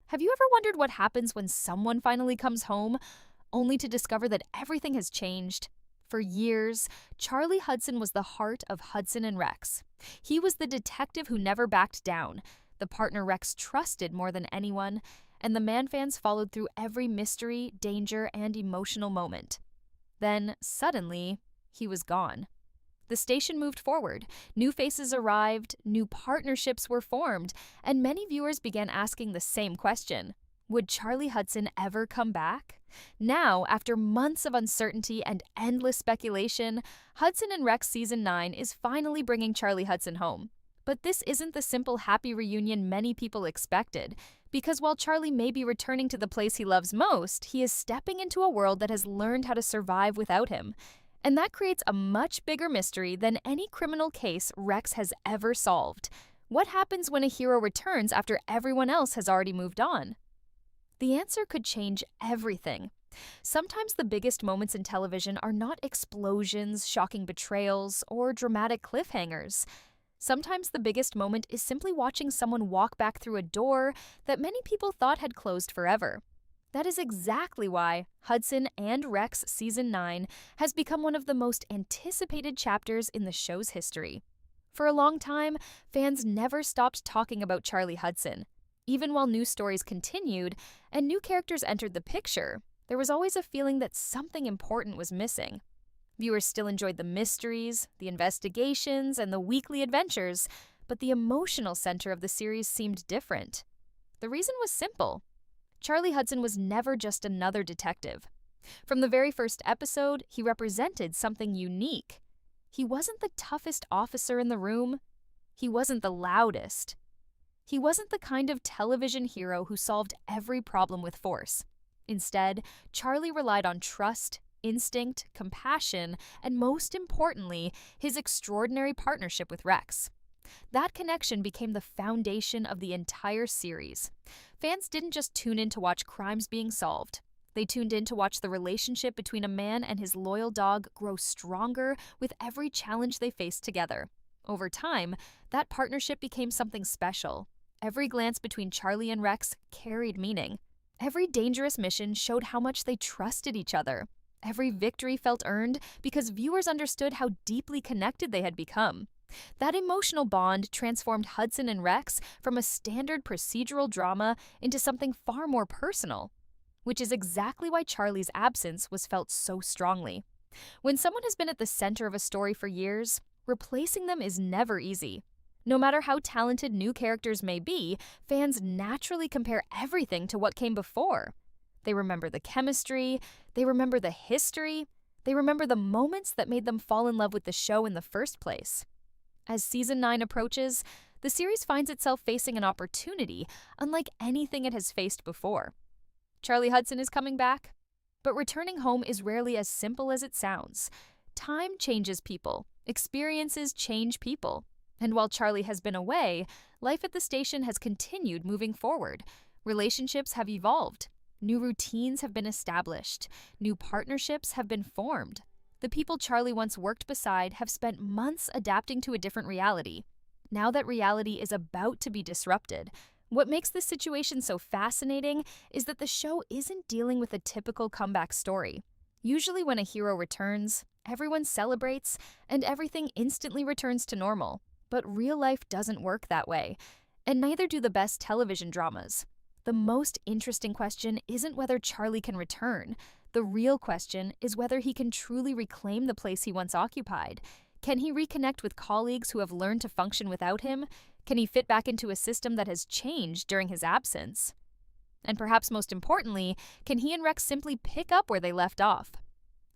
Have you ever wondered what happens when someone finally comes home, only to discover that everything has changed? For years, Charlie Hudson was the heart of Hudson and Rex. He was the detective who never backed down, the partner Rex trusted more than anyone, and the man fans followed through every mystery, danger, and emotional moment. Then, suddenly, he was gone. The station moved forward, new faces arrived, new partnerships were formed, and many viewers began asking the same question. Would Charlie Hudson ever come back? Now, after months of uncertainty and endless speculation, Hudson and Rex Season 9 is finally bringing Charlie Hudson home. But this isn't the simple happy reunion many people expected, because while Charlie may be returning to the place he loves most, he is stepping into a world that has learned how to survive without him. And that creates a much bigger mystery than any criminal case Rex has ever solved. What happens when a hero returns after everyone else has already moved on? The answer could change everything. Sometimes the biggest moments in television are not explosions, shocking betrayals, or dramatic cliffhangers. Sometimes the biggest moment is simply watching someone walk back through a door that many people thought had closed forever. That is exactly why Hudson and Rex Season 9 has become one of the most anticipated chapters in the show's history. For a long time, fans never stopped talking about Charlie Hudson. Even while news stories continued and new characters entered the picture, there was always a feeling that something important was missing. Viewers still enjoyed the mysteries, the investigations, and the weekly adventures, but the emotional center of the series seemed different. The reason was simple. Charlie Hudson was never just another detective. From the very first episode, he represented something unique. He wasn't the toughest officer in the room. He wasn't the loudest. He wasn't the kind of television hero who solved every problem with force. Instead, Charlie relied on trust, instinct, compassion, and most importantly, his extraordinary partnership with Rex. That connection became the foundation of the entire series. Fans didn't just tune in to watch crimes being solved. They tuned in to watch the relationship between a man and his loyal dog grow stronger with every challenge they faced together. Over time, that partnership became something special. Every glance between Charlie and Rex carried meaning. Every dangerous mission showed how much they trusted each other. Every victory felt earned because viewers understood how deeply connected they had become. That emotional bond transformed Hudson and Rex from a standard procedural drama into something far more personal, which is exactly why Charlie's absence was felt so strongly. When someone has been at the center of a story for years, replacing them is never easy. No matter how talented new characters may be, fans naturally compare everything to what came before. They remember the chemistry, they remember the history, they remember the moments that made them fall in love with the show in the first place. As Season 9 approaches, the series finds itself facing an opportunity unlike anything it has faced before. Charlie Hudson is coming back, but returning home is rarely as simple as it sounds. Time changes people, experiences change people, and while Charlie has been away, life at the station has continued moving forward. Relationships have evolved, new routines have been established, new partnerships have been formed. The people Charlie once worked beside have spent months adapting to a different reality. Now that reality is about to be disrupted, what makes this situation so fascinating is that the show isn't dealing with a typical comeback story. Usually when a hero returns, everyone celebrates and everything instantly returns to normal. But real life doesn't work that way, and neither do the best television dramas. The most interesting question isn't whether Charlie can return. The real question is whether he can truly reclaim the place he once occupied. Can he reconnect with colleagues who have learned to function without him? Can he fit back into a system that has changed during his absence? And perhaps most importantly, can he and Rex simply pick up where they left off?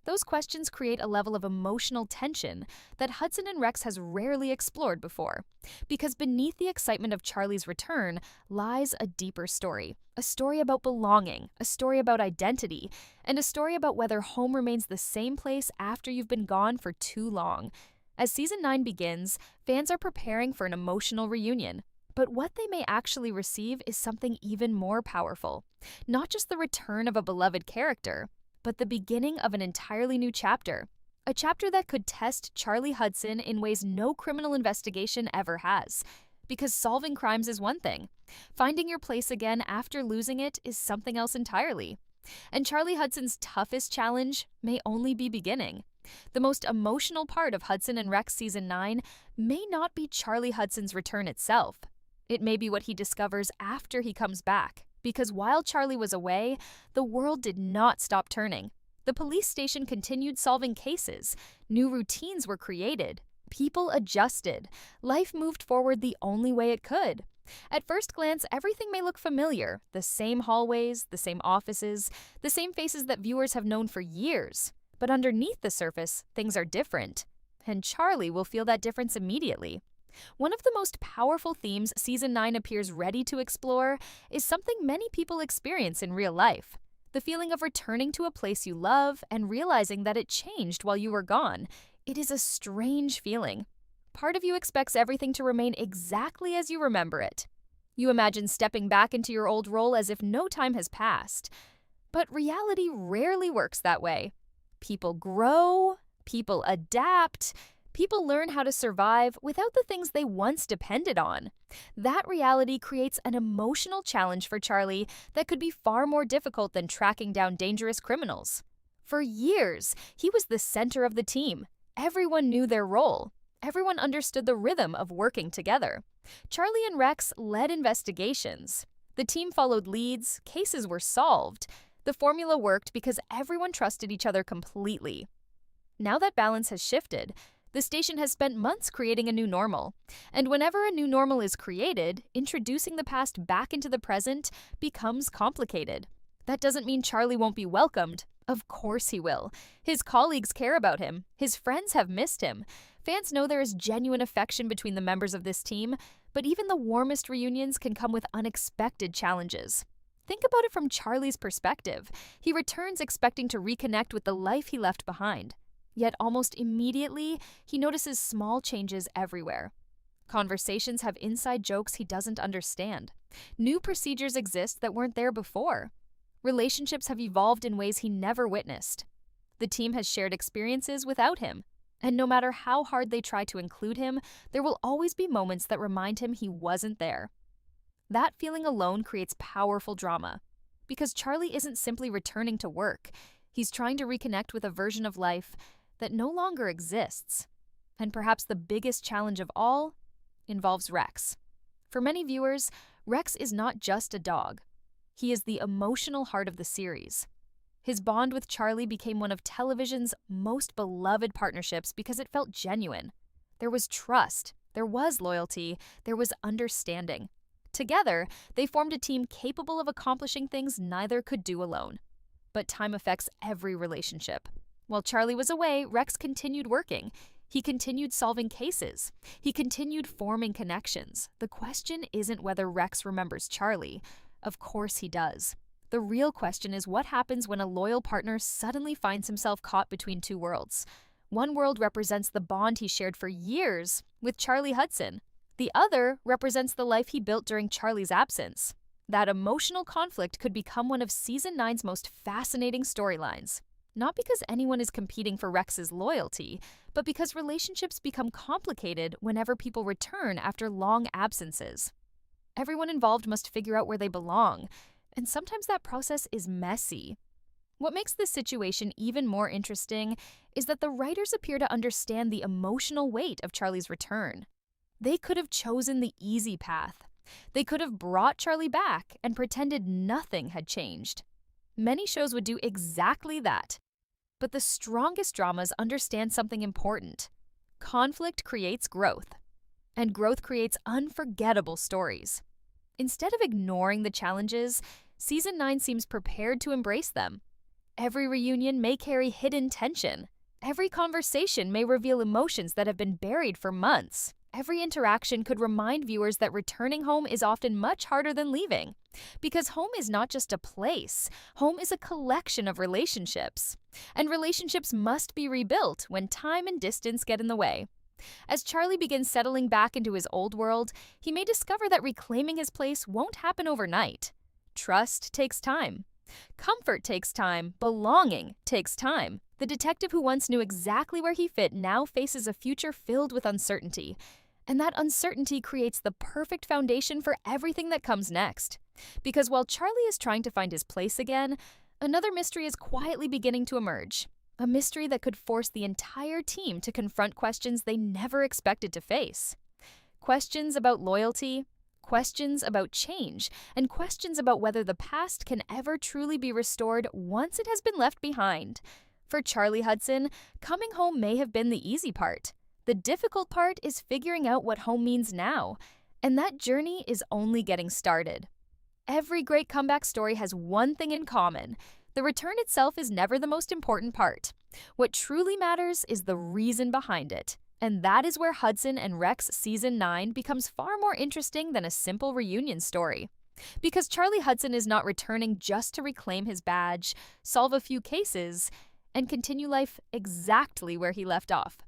Those questions create a level of emotional tension that Hudson and Rex has rarely explored before. Because beneath the excitement of Charlie's return lies a deeper story. A story about belonging, a story about identity, and a story about whether home remains the same place after you've been gone for too long. As Season 9 begins, fans are preparing for an emotional reunion. But what they may actually receive is something even more powerful. Not just the return of a beloved character, but the beginning of an entirely new chapter. A chapter that could test Charlie Hudson in ways no criminal investigation ever has. because solving crimes is one thing. Finding your place again after losing it is something else entirely. And Charlie Hudson's toughest challenge may only be beginning. The most emotional part of Hudson and Rex Season 9 may not be Charlie Hudson's return itself. It may be what he discovers after he comes back. Because while Charlie was away, the world did not stop turning. The police station continued solving cases. New routines were created. People adjusted. Life moved forward the only way it could. At first glance, everything may look familiar. The same hallways, the same offices, the same faces that viewers have known for years. But underneath the surface, things are different. And Charlie will feel that difference immediately. One of the most powerful themes Season 9 appears ready to explore is something many people experience in real life. The feeling of returning to a place you love and realizing that it changed while you were gone. It is a strange feeling. Part of you expects everything to remain exactly as you remember it. You imagine stepping back into your old role as if no time has passed. But reality rarely works that way. People grow, people adapt, people learn how to survive without the things they once depended on. That reality creates an emotional challenge for Charlie that could be far more difficult than tracking down dangerous criminals. For years, he was the center of the team. Everyone knew their role. Everyone understood the rhythm of working together. Charlie and Rex led investigations. The team followed leads, cases were solved. The formula worked because everyone trusted each other completely. Now that balance has shifted, the station has spent months creating a new normal. And whenever a new normal is created, introducing the past back into the present becomes complicated. That doesn't mean Charlie won't be welcomed. Of course he will. His colleagues care about him. His friends have missed him. Fans know there is genuine affection between the members of this team, but even the warmest reunions can come with unexpected challenges. Think about it from Charlie's perspective. He returns expecting to reconnect with the life he left behind. Yet almost immediately, he notices small changes everywhere. Conversations have inside jokes he doesn't understand. New procedures exist that weren't there before. Relationships have evolved in ways he never witnessed. The team has shared experiences without him. And no matter how hard they try to include him, there will always be moments that remind him he wasn't there. That feeling alone creates powerful drama. Because Charlie isn't simply returning to work. He's trying to reconnect with a version of life that no longer exists. And perhaps the biggest challenge of all involves Rex. For many viewers, Rex is not just a dog. He is the emotional heart of the series. His bond with Charlie became one of television's most beloved partnerships because it felt genuine. There was trust, there was loyalty, there was understanding. Together, they formed a team capable of accomplishing things neither could do alone. But time affects every relationship. While Charlie was away, Rex continued working. He continued solving cases. He continued forming connections. The question isn't whether Rex remembers Charlie. Of course he does. The real question is what happens when a loyal partner suddenly finds himself caught between two worlds. One world represents the bond he shared for years with Charlie Hudson. The other represents the life he built during Charlie's absence. That emotional conflict could become one of Season 9's most fascinating storylines. Not because anyone is competing for Rex's loyalty, but because relationships become complicated whenever people return after long absences. Everyone involved must figure out where they belong, and sometimes that process is messy. What makes this situation even more interesting is that the writers appear to understand the emotional weight of Charlie's return. They could have chosen the easy path. They could have brought Charlie back and pretended nothing had changed. Many shows would do exactly that. But the strongest dramas understand something important. Conflict creates growth, and growth creates unforgettable stories. Instead of ignoring the challenges, Season 9 seems prepared to embrace them. Every reunion may carry hidden tension. Every conversation may reveal emotions that have been buried for months. Every interaction could remind viewers that returning home is often much harder than leaving. Because home is not just a place. Home is a collection of relationships. And relationships must be rebuilt when time and distance get in the way. As Charlie begins settling back into his old world, he may discover that reclaiming his place won't happen overnight. Trust takes time. Comfort takes time. Belonging takes time. The detective who once knew exactly where he fit now faces a future filled with uncertainty. And that uncertainty creates the perfect foundation for everything that comes next. Because while Charlie is trying to find his place again, another mystery is quietly beginning to emerge. A mystery that could force the entire team to confront questions they never expected to face. Questions about loyalty, questions about change, and questions about whether the past can ever truly be restored once it has been left behind. For Charlie Hudson, coming home may have been the easy part. The difficult part is figuring out what home means now, and that journey is only getting started. Every great comeback story has one thing in common. The return itself is never the most important part. What truly matters is the reason behind it. And that is where Hudson and Rex Season 9 becomes far more interesting than a simple reunion story. Because Charlie Hudson is not returning just to reclaim his badge, solve a few cases, and continue life exactly where he left off.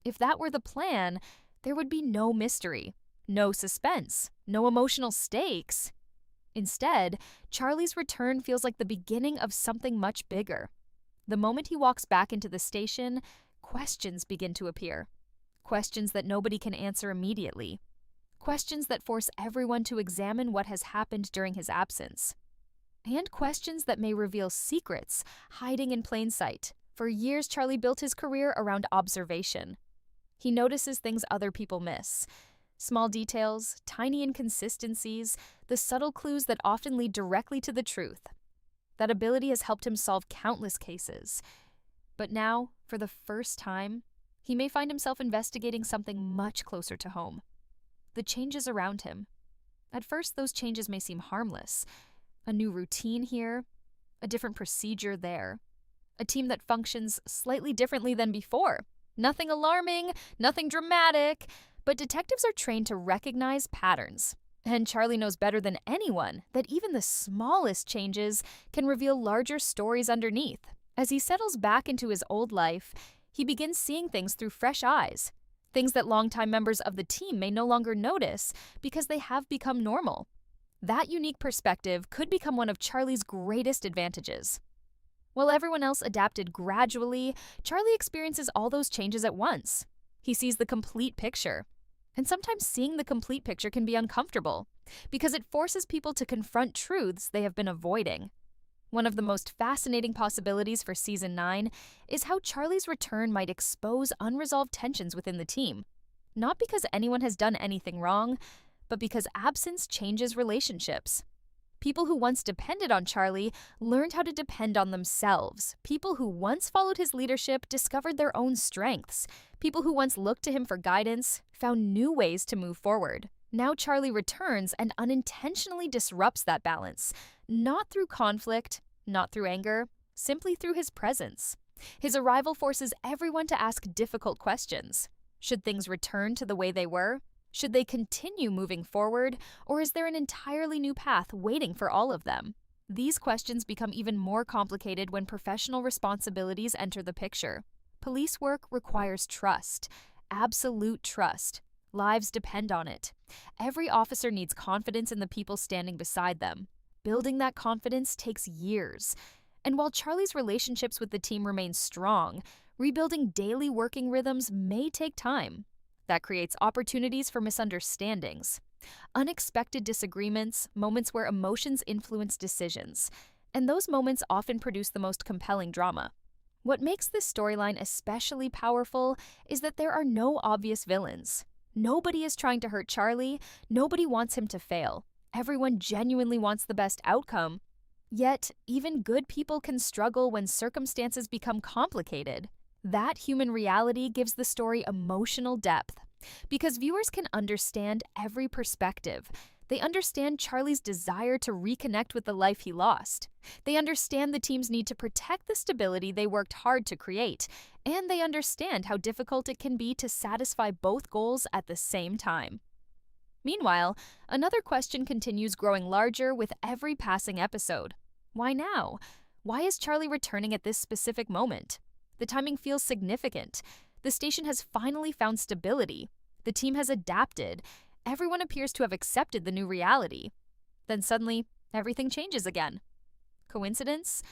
If that were the plan, there would be no mystery, no suspense, no emotional stakes. Instead, Charlie's return feels like the beginning of something much bigger. The moment he walks back into the station, questions begin to appear. Questions that nobody can answer immediately. Questions that force everyone to examine what has happened during his absence. And questions that may reveal secrets hiding in plain sight. For years, Charlie built his career around observation. He notices things other people miss. Small details, tiny inconsistencies, the subtle clues that often lead directly to the truth. That ability has helped him solve countless cases. But now, for the first time, he may find himself investigating something much closer to home. The changes around him. At first, those changes may seem harmless. A new routine here, a different procedure there. A team that functions slightly differently than before. Nothing alarming, nothing dramatic, but detectives are trained to recognize patterns. And Charlie knows better than anyone that even the smallest changes can reveal larger stories underneath. As he settles back into his old life, he begins seeing things through fresh eyes. Things that longtime members of the team may no longer notice because they have become normal. That unique perspective could become one of Charlie's greatest advantages. While everyone else adapted gradually, Charlie experiences all those changes at once. He sees the complete picture. And sometimes seeing the complete picture can be uncomfortable because it forces people to confront truths they have been avoiding. One of the most fascinating possibilities for Season 9 is how Charlie's return might expose unresolved tensions within the team. Not because anyone has done anything wrong, but because absence changes relationships. People who once depended on Charlie learned how to depend on themselves. People who once followed his leadership discovered their own strengths. People who once looked to him for guidance found new ways to move forward. Now Charlie returns and unintentionally disrupts that balance. Not through conflict, not through anger, simply through his presence. His arrival forces everyone to ask difficult questions. Should things return to the way they were? Should they continue moving forward, or is there an entirely new path waiting for all of them? These questions become even more complicated when professional responsibilities enter the picture. Police work requires trust, absolute trust. Lives depend on it. Every officer needs confidence in the people standing beside them. Building that confidence takes years. And while Charlie's relationships with the team remain strong, rebuilding daily working rhythms may take time. That creates opportunities for misunderstandings, unexpected disagreements, moments where emotions influence decisions. And those moments often produce the most compelling drama. What makes this storyline especially powerful is that there are no obvious villains. Nobody is trying to hurt Charlie. Nobody wants him to fail. Everyone genuinely wants the best outcome. Yet, even good people can struggle when circumstances become complicated. That human reality gives the story emotional depth. Because viewers can understand every perspective. They understand Charlie's desire to reconnect with the life he lost. They understand the team's need to protect the stability they worked hard to create. And they understand how difficult it can be to satisfy both goals at the same time. Meanwhile, another question continues growing larger with every passing episode. Why now? Why is Charlie returning at this specific moment? The timing feels significant. The station has finally found stability. The team has adapted. Everyone appears to have accepted the new reality. Then suddenly, everything changes again. Coincidence?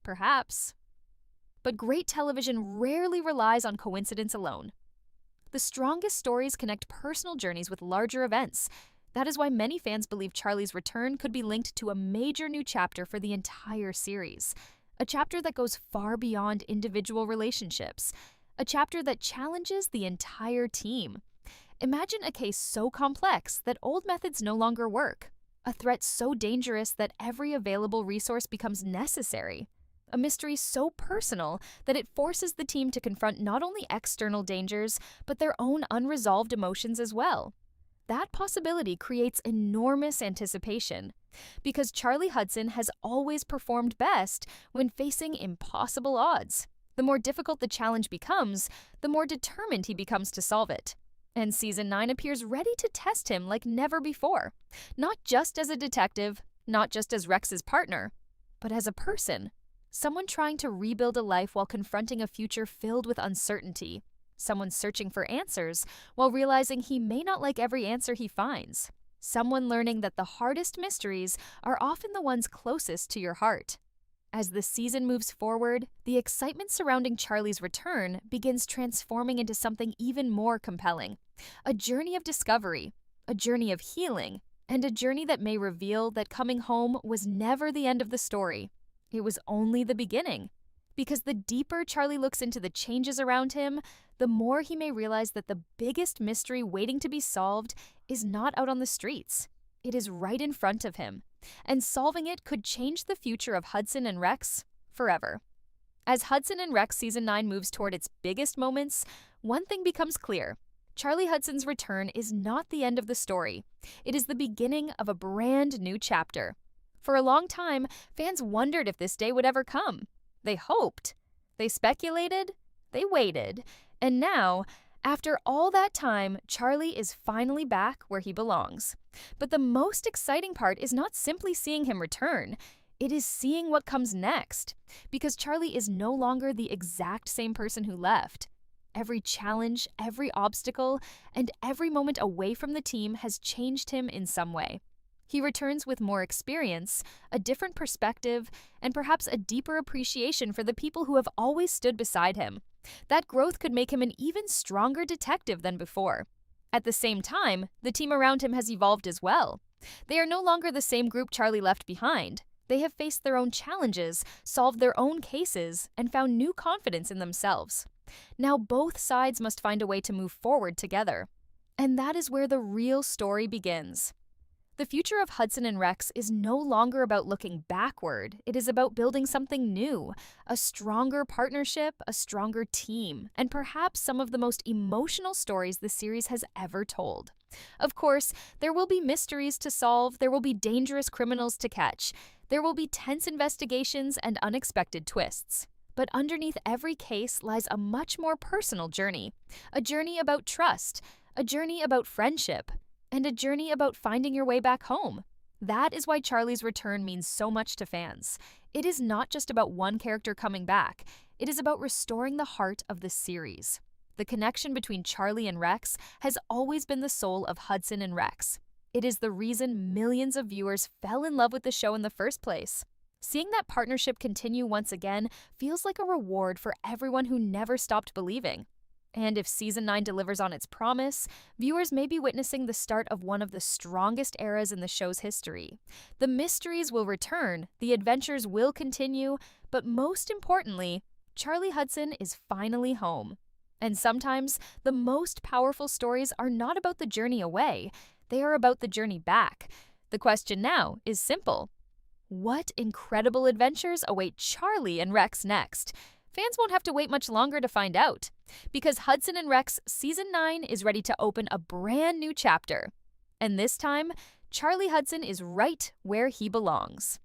Perhaps. But great television rarely relies on coincidence alone. The strongest stories connect personal journeys with larger events. That is why many fans believe Charlie's return could be linked to a major new chapter for the entire series. A chapter that goes far beyond individual relationships. A chapter that challenges the entire team. Imagine a case so complex that old methods no longer work. A threat so dangerous that every available resource becomes necessary. A mystery so personal that it forces the team to confront not only external dangers, but their own unresolved emotions as well. That possibility creates enormous anticipation, because Charlie Hudson has always performed best when facing impossible odds. The more difficult the challenge becomes, the more determined he becomes to solve it. And Season 9 appears ready to test him like never before. Not just as a detective, not just as Rex's partner, but as a person. Someone trying to rebuild a life while confronting a future filled with uncertainty. Someone searching for answers while realizing he may not like every answer he finds. Someone learning that the hardest mysteries are often the ones closest to your heart. As the season moves forward, the excitement surrounding Charlie's return begins transforming into something even more compelling. A journey of discovery, a journey of healing, and a journey that may reveal that coming home was never the end of the story. It was only the beginning. Because the deeper Charlie looks into the changes around him, the more he may realize that the biggest mystery waiting to be solved is not out on the streets. It is right in front of him, and solving it could change the future of Hudson and Rex forever. As Hudson and Rex Season 9 moves toward its biggest moments, one thing becomes clear. Charlie Hudson's return is not the end of the story. It is the beginning of a brand new chapter. For a long time, fans wondered if this day would ever come. They hoped, they speculated, they waited, and now, after all that time, Charlie is finally back where he belongs. But the most exciting part is not simply seeing him return, it is seeing what comes next. Because Charlie is no longer the exact same person who left. Every challenge, every obstacle, and every moment away from the team has changed him in some way. He returns with more experience, a different perspective, and perhaps a deeper appreciation for the people who have always stood beside him. That growth could make him an even stronger detective than before. At the same time, the team around him has evolved as well. They are no longer the same group Charlie left behind. They have faced their own challenges, solved their own cases, and found new confidence in themselves. Now both sides must find a way to move forward together. And that is where the real story begins. The future of Hudson and Rex is no longer about looking backward. It is about building something new, a stronger partnership, a stronger team, and perhaps some of the most emotional stories the series has ever told. Of course, there will be mysteries to solve, there will be dangerous criminals to catch, there will be tense investigations and unexpected twists. But underneath every case lies a much more personal journey, a journey about trust, a journey about friendship, and a journey about finding your way back home. That is why Charlie's return means so much to fans. It is not just about one character coming back. It is about restoring the heart of the series. The connection between Charlie and Rex has always been the soul of Hudson and Rex. It is the reason millions of viewers fell in love with the show in the first place. Seeing that partnership continue once again feels like a reward for everyone who never stopped believing. And if Season 9 delivers on its promise, viewers may be witnessing the start of one of the strongest eras in the show's history. The mysteries will return, the adventures will continue, but most importantly, Charlie Hudson is finally home. And sometimes, the most powerful stories are not about the journey away, they are about the journey back. The question now is simple. What incredible adventures await Charlie and Rex next? Fans won't have to wait much longer to find out, because Hudson and Rex Season 9 is ready to open a brand new chapter. And this time, Charlie Hudson is right where he belongs.